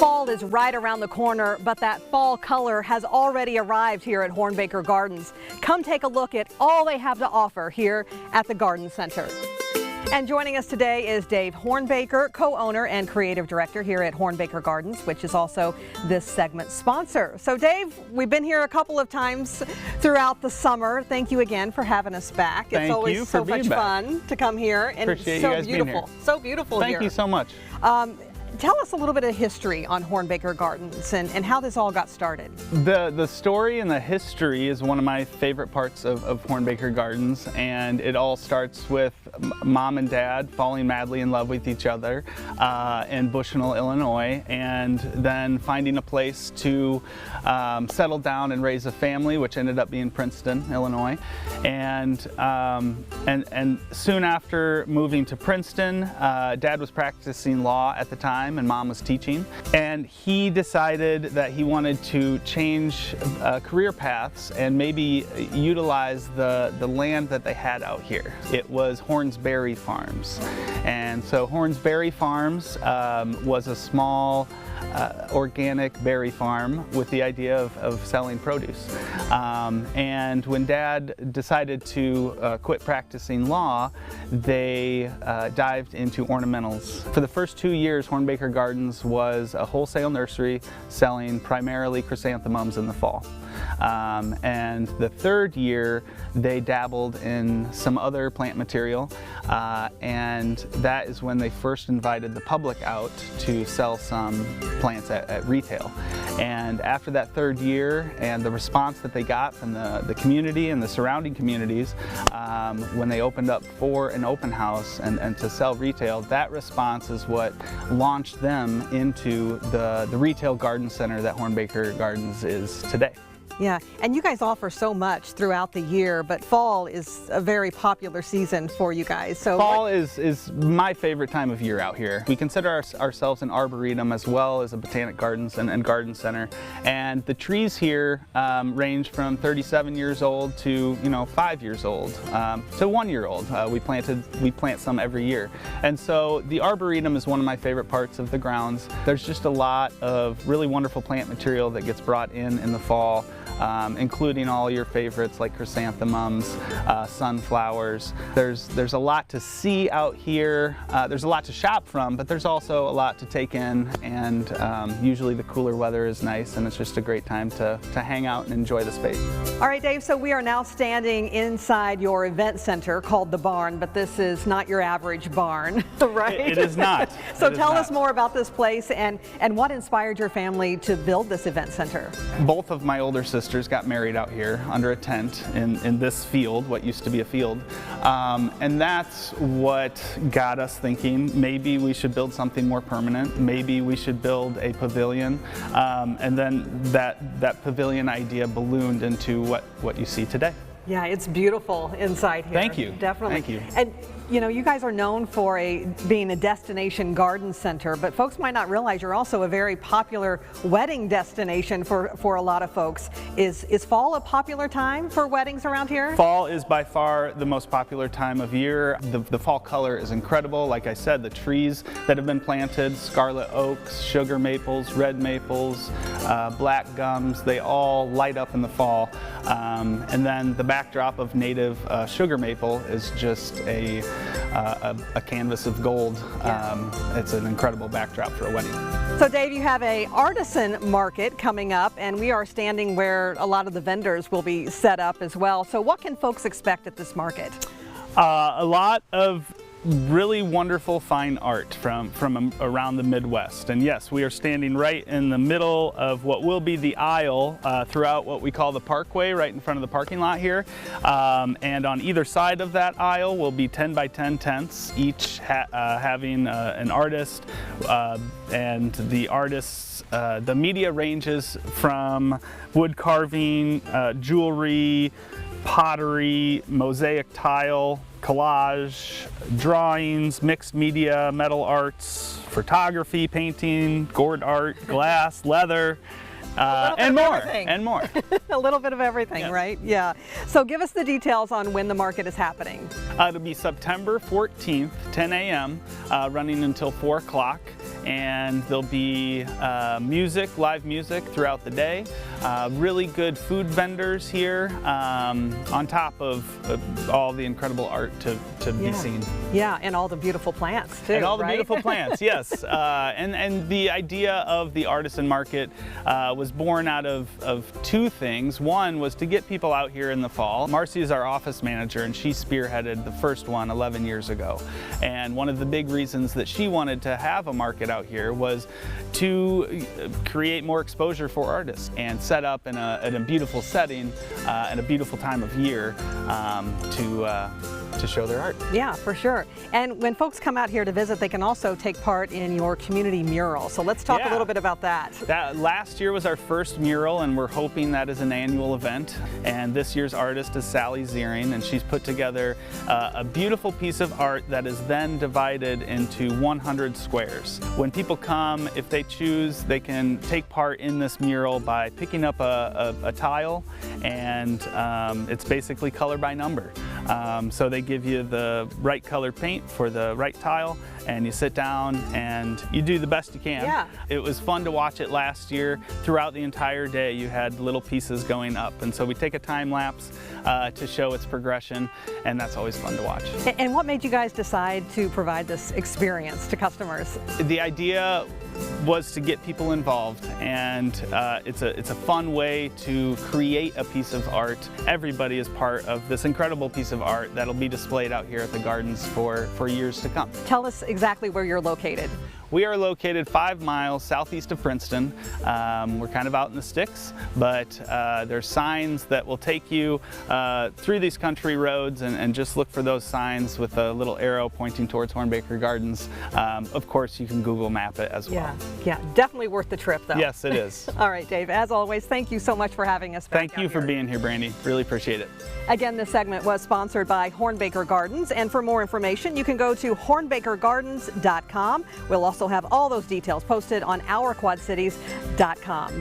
Fall is right around the corner, but that fall color has already arrived here at Hornbaker Gardens. Come take a look at all they have to offer here at the Garden Center. And joining us today is Dave Hornbaker, co-owner and creative director here at Hornbaker Gardens, which is also this segment's sponsor. So Dave, we've been here a couple of times throughout the summer. Thank you again for having us back. It's always so much fun to come here, and it's so beautiful. So beautiful here. Thank you so much. Tell us a little bit of history on Hornbaker Gardens and how this all got started. The story and the history is one of my favorite parts of Hornbaker Gardens, and it all starts with Mom and Dad falling madly in love with each other in Bushnell, Illinois, and then finding a place to settle down and raise a family, which ended up being Princeton, Illinois. And soon after moving to Princeton, Dad was practicing law at the time and Mom was teaching, and he decided that he wanted to change career paths and maybe utilize the land that they had out here. It was Hornsberry Farms, and so Hornsberry Farms was a small organic berry farm with the idea of selling produce. And when Dad decided to quit practicing law, they dived into ornamentals. For the first 2 years, Hornbaker Gardens was a wholesale nursery selling primarily chrysanthemums in the fall. And the third year, they dabbled in some other plant material, and that is when they first invited the public out to sell some plants at retail. And after that third year and the response that they got from the community and the surrounding communities, when they opened up for an open house and to sell retail, that response is what launched them into the retail garden center that Hornbaker Gardens is today. Yeah, and you guys offer so much throughout the year, but fall is a very popular season for you guys. So fall is my favorite time of year out here. We consider ourselves an arboretum as well as a botanic gardens and garden center. And the trees here range from 37 years old to 5 years old to 1 year old. We plant some every year. And so the arboretum is one of my favorite parts of the grounds. There's just a lot of really wonderful plant material that gets brought in the fall. Including all your favorites like chrysanthemums, sunflowers. There's a lot to see out here. There's a lot to shop from, but there's also a lot to take in, and usually the cooler weather is nice, and it's just a great time to hang out and enjoy the space. All right, Dave, so we are now standing inside your event center called The Barn, but this is not your average barn, right? It is not. So tell us more about this place and what inspired your family to build this event center. Both of my older sisters got married out here under a tent in this field, what used to be a field. And that's what got us thinking maybe we should build something more permanent. Maybe we should build a pavilion. And then that pavilion idea ballooned into what you see today. Yeah, it's beautiful inside here. Thank you. Definitely. Thank you. And you guys are known for being a destination garden center, but folks might not realize you're also a very popular wedding destination for a lot of folks. Is fall a popular time for weddings around here? Fall is by far the most popular time of year. The fall color is incredible. Like I said, the trees that have been planted, scarlet oaks, sugar maples, red maples, black gums, they all light up in the fall. And then the backdrop of native sugar maple is just a canvas of gold. It's an incredible backdrop for a wedding. So Dave, you have a artisan market coming up, and we are standing where a lot of the vendors will be set up as well. So what can folks expect at this market? A lot of really wonderful fine art from around the Midwest. And yes, we are standing right in the middle of what will be the aisle throughout what we call the parkway, right in front of the parking lot here. And on either side of that aisle will be 10 by 10 tents, each having an artist, and the artists, the media ranges from wood carving, jewelry, pottery, mosaic tile, collage, drawings, mixed media, metal arts, photography, painting, gourd art, glass, leather, and more. A little bit of everything, yes. Right? Yeah. So give us the details on when the market is happening. It'll be September 14th, 10 a.m., running until 4 o'clock. and there'll be music, live music throughout the day. Really good food vendors here, on top of all the incredible art to be seen. Yeah, and all the beautiful plants too. And all the right? beautiful plants, yes. And the idea of the artisan market was born out of two things. One was to get people out here in the fall. Marcy is our office manager, and she spearheaded the first one 11 years ago. And one of the big reasons that she wanted to have a market out here was to create more exposure for artists and set up in a beautiful setting and a beautiful time of year to show their art. Yeah, for sure. And when folks come out here to visit, they can also take part in your community mural. So let's talk a little bit about that. Last year was our first mural, and we're hoping that is an annual event. And this year's artist is Sally Ziering, and she's put together a beautiful piece of art that is then divided into 100 squares. When people come, if they choose, they can take part in this mural by picking up a tile, and it's basically color by number. So they give you the right color paint for the right tile, and you sit down and you do the best you can. Yeah. It was fun to watch it last year. Throughout the entire day you had little pieces going up, and so we take a time lapse to show its progression, and that's always fun to watch. And what made you guys decide to provide this experience to customers? The idea was to get people involved, and it's a fun way to create a piece of art. Everybody is part of this incredible piece of art that'll be displayed out here at the gardens for years to come. Tell us exactly where you're located. We are located 5 miles southeast of Princeton. We're kind of out in the sticks, but there's signs that will take you through these country roads, and just look for those signs with a little arrow pointing towards Hornbaker Gardens. Of course, you can Google map it as well. Yeah, definitely worth the trip though. Yes, it is. All right, Dave, as always, thank you so much for having us back. Thank you for being here, Brandy. Really appreciate it. Again, this segment was sponsored by Hornbaker Gardens, and for more information, you can go to hornbakergardens.com. We'll also have all those details posted on ourquadcities.com.